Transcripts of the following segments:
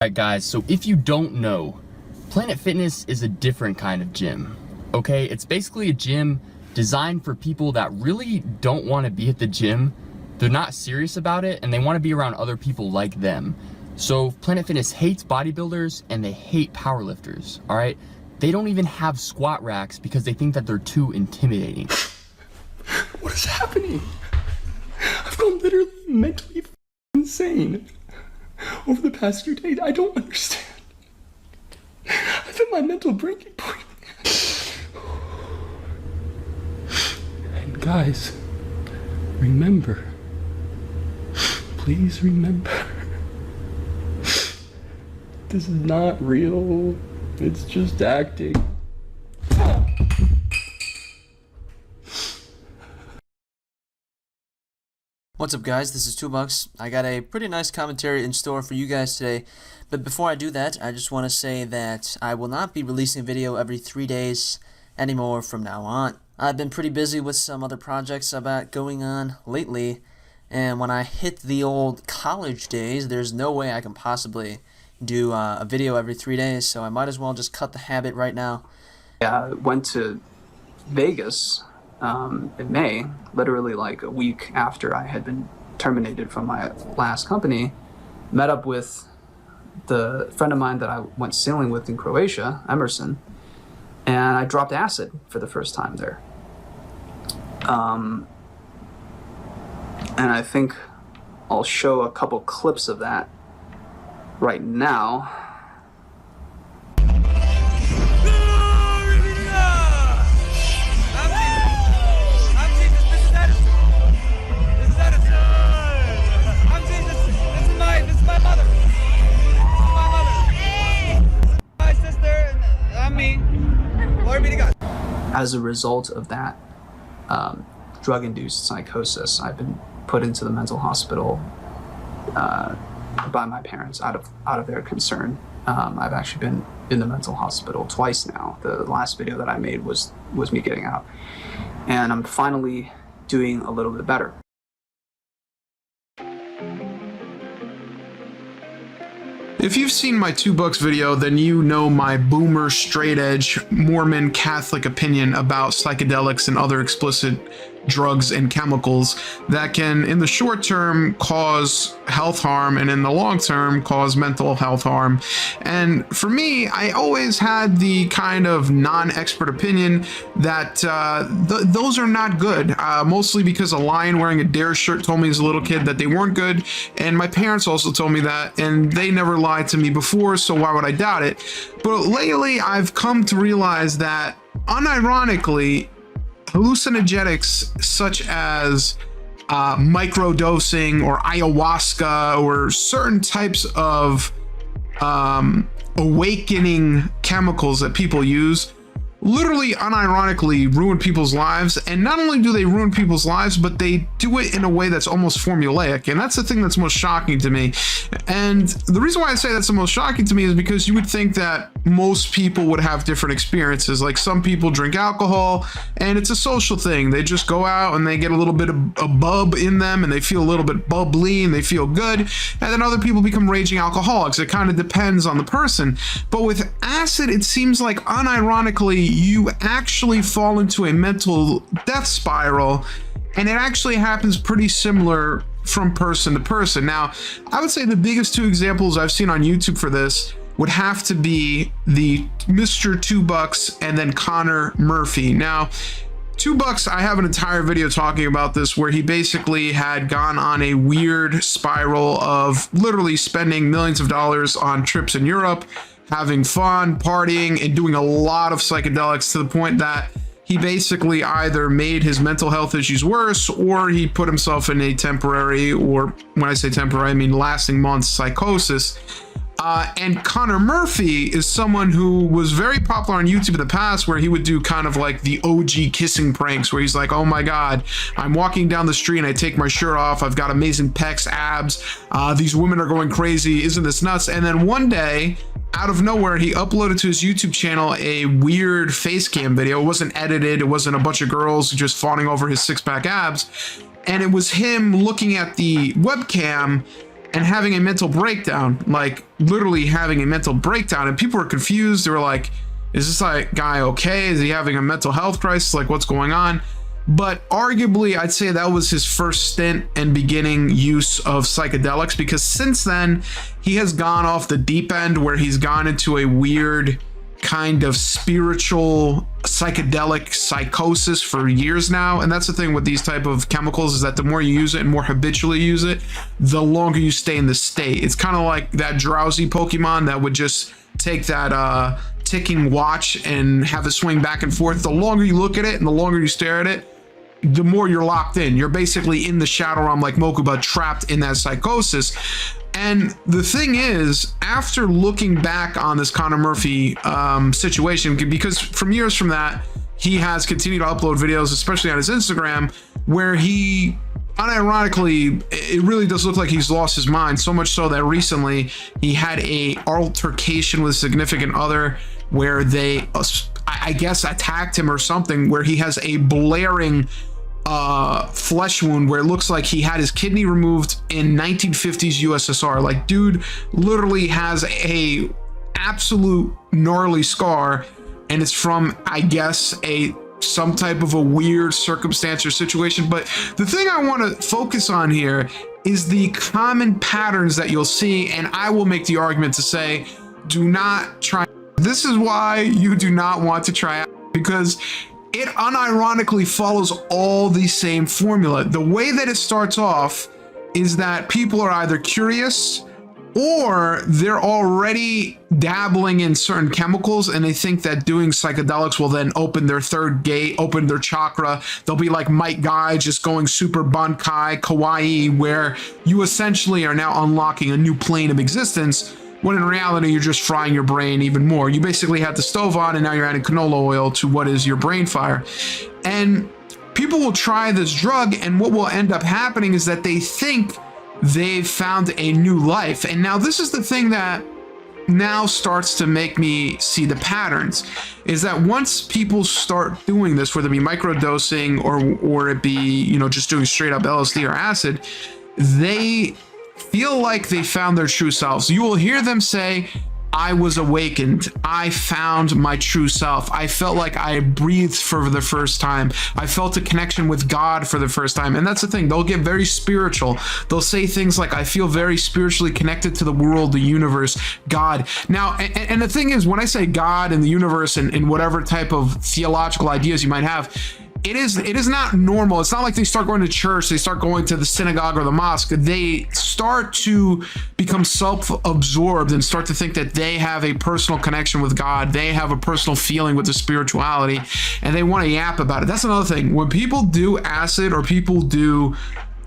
Alright guys, so if you don't know, Planet Fitness is a different kind of gym, okay? It's basically a gym designed for people that really don't want to be at the gym. They're not serious about it and they want to be around other people like them. So Planet Fitness hates bodybuilders and they hate powerlifters, alright? They don't even have squat racks because they think that they're too intimidating. What is happening? I've gone literally mentally insane over the past few days. I don't understand. I've hit my mental breaking point. And guys, remember, please remember, this is not real. It's just acting. What's up guys, this is 2Bucks. I got a pretty nice commentary in store for you guys today, but before I do that, I just want to say that I will not be releasing a video every 3 days anymore from now on. I've been pretty busy with some other projects I've got going on lately, and when I hit the old college days, there's no way I can possibly do a video every 3 days, so I might as well just cut the habit right now. I went to Vegas in May, literally like a week after I had been terminated from my last company, met up with the friend of mine that I went sailing with in Croatia, Emerson, and I dropped acid for the first time there. And I think I'll show a couple clips of that right now. As a result of that drug-induced psychosis, I've been put into the mental hospital by my parents out of their concern. I've actually been in the mental hospital twice now. The last video that I made was me getting out, and I'm finally doing a little bit better. If you've seen my 2Bucks video, then you know my boomer, straight-edge, Mormon Catholic opinion about psychedelics and other explicit drugs and chemicals that can, in the short term, cause health harm and in the long term cause mental health harm. And for me, I always had the kind of non-expert opinion that those are not good, mostly because a lion wearing a Dare shirt told me as a little kid that they weren't good, and my parents also told me that, and they never lied to me before, so why would I doubt it? But lately, I've come to realize that, unironically, hallucinogenics such as microdosing or ayahuasca or certain types of awakening chemicals that people use literally unironically ruin people's lives. And not only do they ruin people's lives, but they do it in a way that's almost formulaic, and that's the thing that's most shocking to me. And the reason why I say that's the most shocking to me is because you would think that most people would have different experiences. Like, some people drink alcohol and it's a social thing. They just go out and they get a little bit of a bub in them and they feel a little bit bubbly and they feel good, and then other people become raging alcoholics. It kind of depends on the person. But with acid, it seems like unironically you actually fall into a mental death spiral, and it actually happens pretty similar from person to person. Now, I would say the biggest two examples I've seen on YouTube for this would have to be the Mr. 2Bucks and then Connor Murphy. Now, 2Bucks, I have an entire video talking about this where he basically had gone on a weird spiral of literally spending millions of dollars on trips in Europe, having fun, partying, and doing a lot of psychedelics to the point that he basically either made his mental health issues worse or he put himself in a temporary, or when I say temporary, I mean lasting months, psychosis. And Connor Murphy is someone who was very popular on YouTube in the past, where he would do kind of like the OG kissing pranks, where he's like, oh my God, I'm walking down the street and I take my shirt off. I've got amazing pecs, abs. These women are going crazy. Isn't this nuts? And then one day, out of nowhere, he uploaded to his YouTube channel a weird face cam video. It wasn't edited. It wasn't a bunch of girls just fawning over his six-pack abs. And it was him looking at the webcam and having a mental breakdown, like literally having a mental breakdown. And people were confused. They were like, is this like guy okay? Is he having a mental health crisis? Like, what's going on? But arguably, I'd say that was his first stint and beginning use of psychedelics, because since then, he has gone off the deep end where he's gone into a weird kind of spiritual psychedelic psychosis for years now. And that's the thing with these type of chemicals, is that the more you use it and more habitually use it, the longer you stay in the state. It's kind of like that drowsy Pokemon that would just take that ticking watch and have it swing back and forth. The longer you look at it and the longer you stare at it, the more you're locked in. You're basically in the shadow realm like Mokuba, trapped in that psychosis. And the thing is, after looking back on this Connor Murphy situation, because from years from that, he has continued to upload videos, especially on his Instagram, where he unironically, it really does look like he's lost his mind, so much so that recently he had a altercation with a significant other where they, I guess, attacked him or something, where he has a blaring flesh wound where it looks like he had his kidney removed in 1950s USSR. Like, dude literally has a absolute gnarly scar, and it's from, I guess, some type of a weird circumstance or situation. But the thing I want to focus on here is the common patterns that you'll see, and I will make the argument to say, do not try. This is why you do not want to try it, because it unironically follows all the same formula. The way that it starts off is that people are either curious or they're already dabbling in certain chemicals, and they think that doing psychedelics will then open their third gate, open their chakra. They'll be like Mike Guy, just going super bankai kawaii, where you essentially are now unlocking a new plane of existence, when in reality, you're just frying your brain even more. You basically had the stove on, and now you're adding canola oil to what is your brain fire. And people will try this drug, and what will end up happening is that they think they've found a new life. And now this is the thing that now starts to make me see the patterns, is that once people start doing this, whether it be microdosing or it be, you know, just doing straight up LSD or acid, they feel like they found their true selves. You will hear them say, I was awakened. I found my true self. I felt like I breathed for the first time. I felt a connection with God for the first time. And that's the thing. They'll get very spiritual. They'll say things like, I feel very spiritually connected to the world, the universe, God. Now, and the thing is, when I say God and the universe and whatever type of theological ideas you might have, it is not normal. It's not like they start going to church, they start going to the synagogue or the mosque. They start to become self-absorbed and start to think that they have a personal connection with God. They have a personal feeling with the spirituality, and they want to yap about it. That's another thing. When people do acid or people do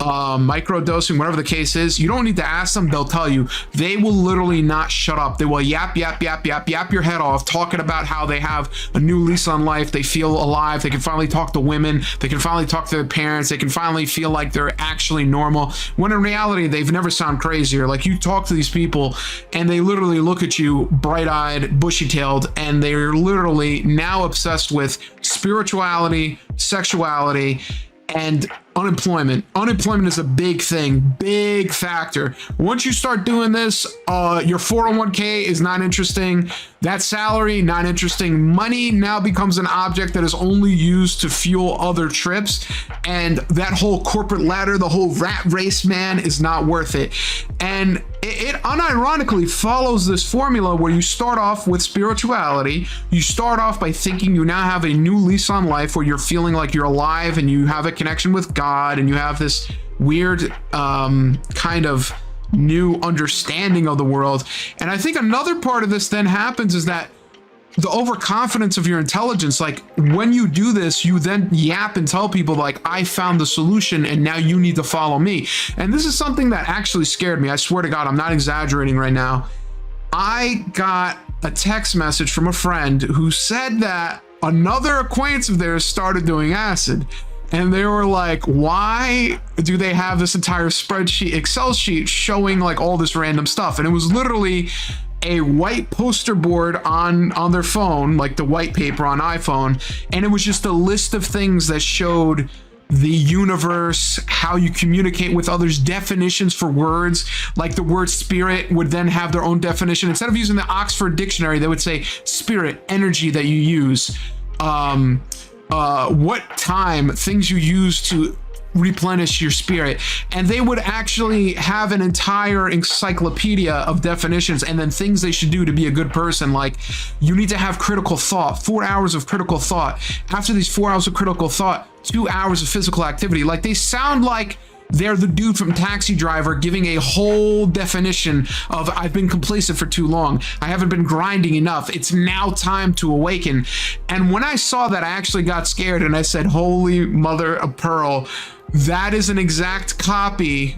microdosing, whatever the case is, you don't need to ask them. They'll tell you. They will literally not shut up. They will yap your head off, talking about how they have a new lease on life. They feel alive. They can finally talk to women. They can finally talk to their parents. They can finally feel like they're actually normal, when in reality, they've never sound crazier. Like, you talk to these people and they literally look at you bright-eyed, bushy-tailed, and they're literally now obsessed with spirituality, sexuality, and unemployment. Unemployment is a big thing, big factor. Once you start doing this, your 401k is not interesting. That salary, not interesting. Money now becomes an object that is only used to fuel other trips. And that whole corporate ladder, the whole rat race, man, is not worth it. And it unironically follows this formula where you start off with spirituality. You start off by thinking you now have a new lease on life, where you're feeling like you're alive and you have a connection with God, and you have this weird kind of new understanding of the world. And I think another part of this then happens is that the overconfidence of your intelligence, like when you do this, you then yap and tell people like, I found the solution and now you need to follow me. And this is something that actually scared me. I swear to God, I'm not exaggerating right now. I got a text message from a friend who said that another acquaintance of theirs started doing acid. And they were like, why do they have this entire spreadsheet, Excel sheet showing like all this random stuff? And it was literally a white poster board on their phone, like the white paper on iPhone. And it was just a list of things that showed the universe, how you communicate with others, definitions for words. Like the word spirit would then have their own definition. Instead of using the Oxford Dictionary, they would say spirit, energy that you use, what time, things you use to replenish your spirit. And they would actually have an entire encyclopedia of definitions and then things they should do to be a good person. Like, you need to have critical thought, 4 hours of critical thought. After these 4 hours of critical thought, 2 hours of physical activity. Like, they sound like they're the dude from Taxi Driver giving a whole definition of, I've been complacent for too long. I haven't been grinding enough. It's now time to awaken. And when I saw that, I actually got scared and I said, holy mother of pearl, that is an exact copy,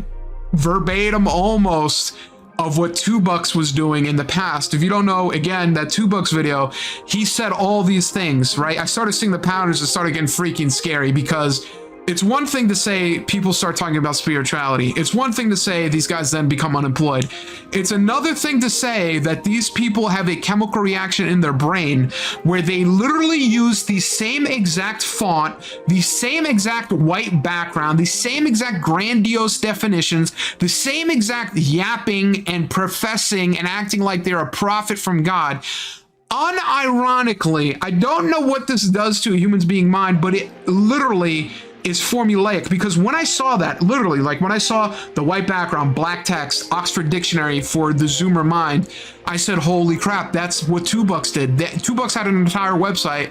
verbatim almost, of what 2Bucks was doing in the past. If you don't know, again, that 2Bucks video, he said all these things, right? I started seeing the patterns and started getting freaking scary, because it's one thing to say people start talking about spirituality. It's one thing to say these guys then become unemployed. It's another thing to say that these people have a chemical reaction in their brain where they literally use the same exact font, the same exact white background, the same exact grandiose definitions, the same exact yapping and professing and acting like they're a prophet from God. Unironically, I don't know what this does to a human's being mind, but it literally is formulaic. Because when I saw that, literally, like when I saw the white background, black text, Oxford Dictionary for the Zoomer mind, I said, holy crap, that's what 2Bucks did. 2Bucks had an entire website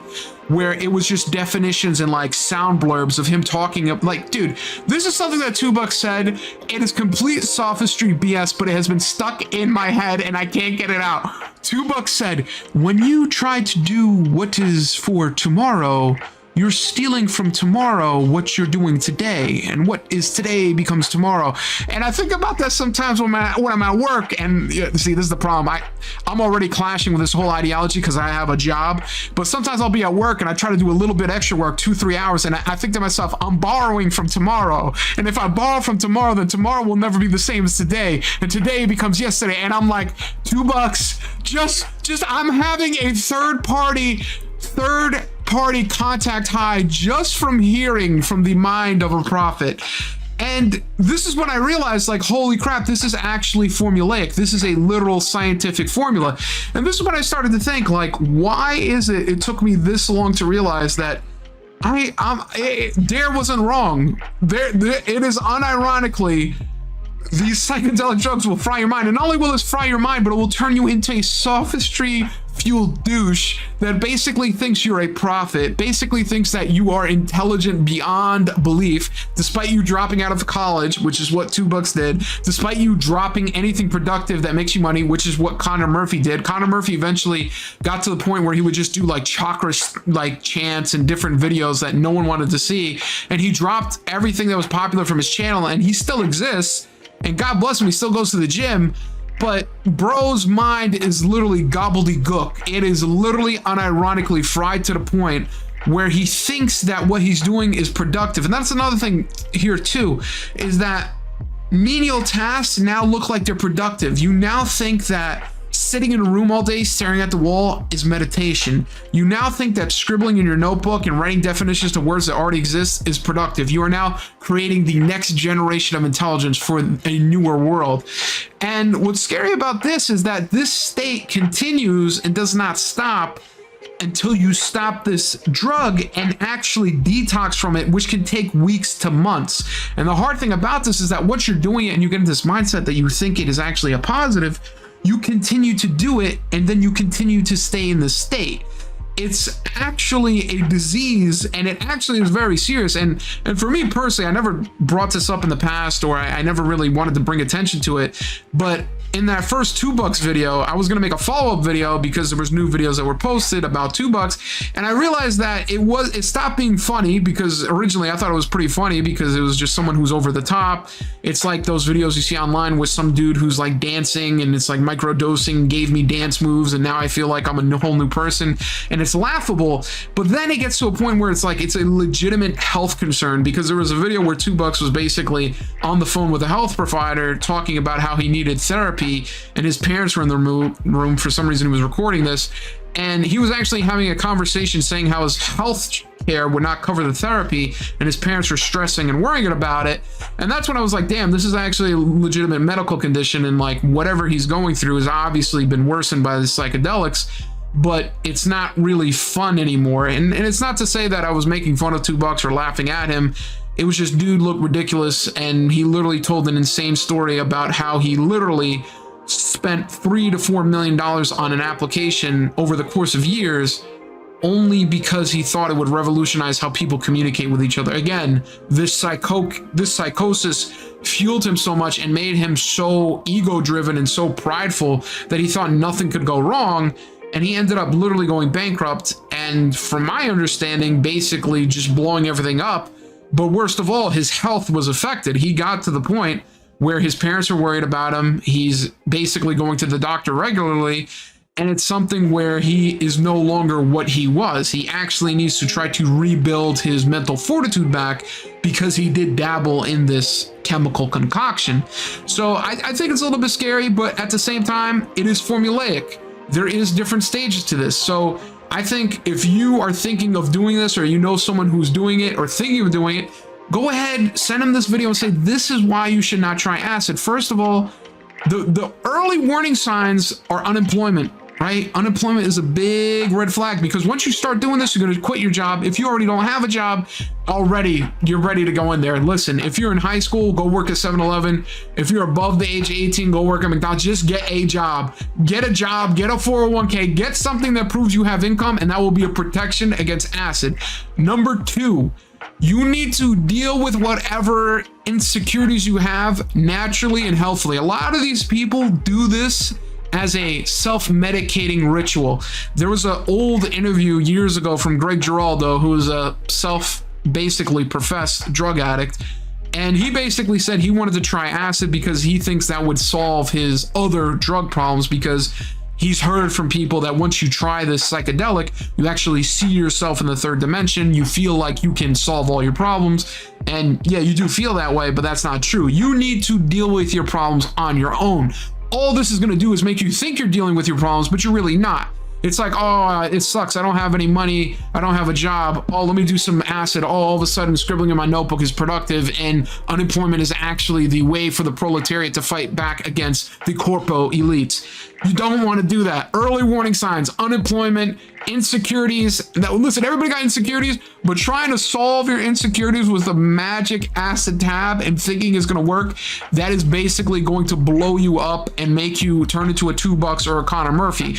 where it was just definitions and like sound blurbs of him talking up. Like, dude, this is something that 2Bucks said. It is complete sophistry BS, but it has been stuck in my head and I can't get it out. 2Bucks said, when you try to do what is for tomorrow, you're stealing from tomorrow what you're doing today, and what is today becomes tomorrow. And I think about that sometimes when I'm at work, and see, this is the problem. I'm already clashing with this whole ideology because I have a job, but sometimes I'll be at work and I try to do a little bit extra work, 2-3 hours, and I think to myself, I'm borrowing from tomorrow. And if I borrow from tomorrow, then tomorrow will never be the same as today, and today becomes yesterday. And I'm like, $2, just I'm having a third party contact high just from hearing from the mind of a prophet. And this is when I realized, like, holy crap, this is actually formulaic. This is a literal scientific formula. And this is when I started to think, like, why is it took me this long to realize that Dare wasn't wrong. It is unironically, these psychedelic drugs will fry your mind. And not only will this fry your mind, but it will turn you into a sophistry-fueled douche that basically thinks you're a prophet, basically thinks that you are intelligent beyond belief, despite you dropping out of college, which is what 2Bucks did, despite you dropping anything productive that makes you money, which is what Connor Murphy did. Connor Murphy eventually got to the point where he would just do like chakra like chants and different videos that no one wanted to see. And he dropped everything that was popular from his channel, and he still exists. And God bless him, he still goes to the gym, but bro's mind is literally gobbledygook. It is literally unironically fried to the point where he thinks that what he's doing is productive. And that's another thing here too, is that menial tasks now look like they're productive. You now think that sitting in a room all day staring at the wall is meditation. You now think that scribbling in your notebook and writing definitions to words that already exist is productive. You are now creating the next generation of intelligence for a newer world. And what's scary about this is that this state continues and does not stop until you stop this drug and actually detox from it, which can take weeks to months. And the hard thing about this is that once you're doing it and you get into this mindset that you think it is actually a positive, you continue to do it, and then you continue to stay in the state. It's actually a disease, and it actually is very serious. And for me personally, I never brought this up in the past, or I never really wanted to bring attention to it. But in that first 2Bucks video, I was gonna make a follow-up video because there was new videos that were posted about 2Bucks, and I realized that it stopped being funny, because originally I thought it was pretty funny because it was just someone who's over the top. It's like those videos you see online with some dude who's like dancing, and it's like microdosing gave me dance moves, and now I feel like I'm a whole new person, and it's laughable. But then it gets to a point where it's like it's a legitimate health concern, because there was a video where 2Bucks was basically on the phone with a health provider talking about how he needed therapy. therapy, and his parents were in the room. For some reason, he was recording this, and he was actually having a conversation saying how his health care would not cover the therapy, and his parents were stressing and worrying about it. And that's when I was like, damn, this is actually a legitimate medical condition, and like whatever he's going through has obviously been worsened by the psychedelics, but it's not really fun anymore. And it's not to say that I was making fun of $2 or laughing at him. It was just, dude looked ridiculous, and he literally told an insane story about how he literally spent $3 to $4 million on an application over the course of years, only because he thought it would revolutionize how people communicate with each other. Again, this psychosis fueled him so much and made him so ego-driven and so prideful that he thought nothing could go wrong, and he ended up literally going bankrupt, and from my understanding, basically just blowing everything up. But worst of all, his health was affected. He got to the point where his parents are worried about him. He's basically going to the doctor regularly, and it's something where he is no longer what he was. He actually needs to try to rebuild his mental fortitude back because he did dabble in this chemical concoction. So I think it's a little bit scary, but at the same time, it is formulaic. There is different stages to this. So I think if you are thinking of doing this, or you know someone who's doing it or thinking of doing it, go ahead, send them this video and say, this is why you should not try acid. First of all, the early warning signs are unemployment, right? Unemployment is a big red flag, because once you start doing this, you're going to quit your job. If you already don't have a job already, you're ready to go in there. And listen, if you're in high school, go work at 7-Eleven. If you're above the age of 18, go work at McDonald's. Just get a job. Get a job, get a 401k, get something that proves you have income, and that will be a protection against acid. Number 2, you need to deal with whatever insecurities you have naturally and healthily. A lot of these people do this as a self-medicating ritual. There was an old interview years ago from Greg Giraldo, who is a basically professed drug addict, and he basically said he wanted to try acid because he thinks that would solve his other drug problems, because he's heard from people that once you try this psychedelic, you actually see yourself in the third dimension. You feel like you can solve all your problems. And yeah, you do feel that way, but that's not true. You need to deal with your problems on your own. All this is going to do is make you think you're dealing with your problems, but you're really not. It's like, oh, it sucks. I don't have any money. I don't have a job. Oh, let me do some acid. Oh, all of a sudden scribbling in my notebook is productive, and unemployment is actually the way for the proletariat to fight back against the corpo elites. You don't want to do that. Early warning signs, unemployment, insecurities. Now, listen, everybody got insecurities, but trying to solve your insecurities with the magic acid tab and thinking it's going to work, that is basically going to blow you up and make you turn into a $2 or a Connor Murphy.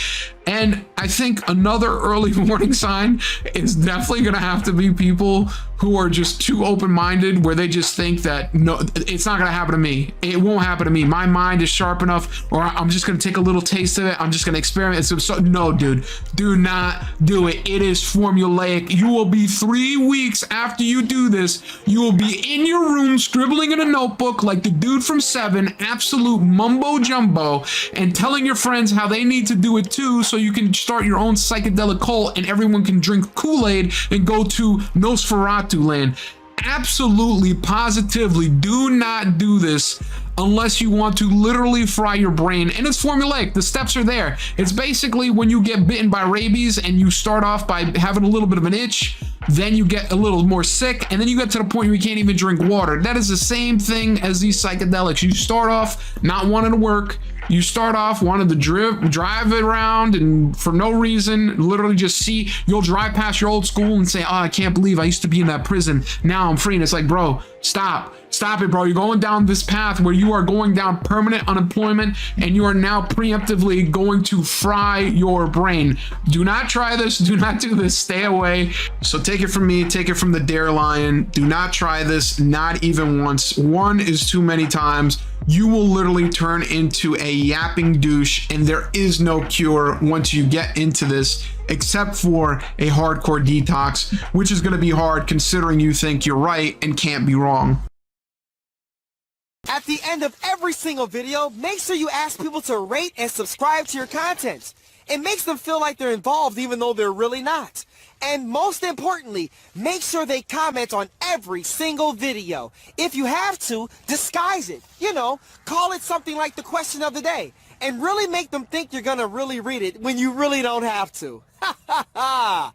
And I think another early warning sign is definitely going to have to be people who are just too open-minded, where they just think that, no, it's not going to happen to me. It won't happen to me. My mind is sharp enough, or I'm just going to take a little taste of it. I'm just going to experiment. So, no, dude, do not do it. It is formulaic. You will be 3 weeks after you do this. You will be in your room scribbling in a notebook like the dude from 7, absolute mumbo jumbo, and telling your friends how they need to do it too, so you can start your own psychedelic cult and everyone can drink Kool-Aid and go to Nosferatu land. Absolutely, positively, do not do this unless you want to literally fry your brain. And it's formulaic. The steps are there. It's basically when you get bitten by rabies and you start off by having a little bit of an itch, then you get a little more sick, and then you get to the point where you can't even drink water. That is the same thing as these psychedelics. You start off not wanting to work. You start off wanting to drive it around, and for no reason, literally just see, you'll drive past your old school and say, oh, I can't believe I used to be in that prison. Now I'm free. And it's like, bro, stop it, bro. You're going down this path where you are going down permanent unemployment, and you are now preemptively going to fry your brain. Do not try this. Do not do this. Stay away. So take it from me. Take it from the Dare Lion. Do not try this. Not even once. One is too many times. You will literally turn into a yapping douche, and there is no cure once you get into this, except for a hardcore detox, which is going to be hard considering you think you're right and can't be wrong. At the end of every single video, make sure you ask people to rate and subscribe to your content. It makes them feel like they're involved even though they're really not. And most importantly, make sure they comment on every single video. If you have to, disguise it. You know, call it something like the question of the day. and really make them think you're gonna really read it when you really don't have to. Ha ha ha!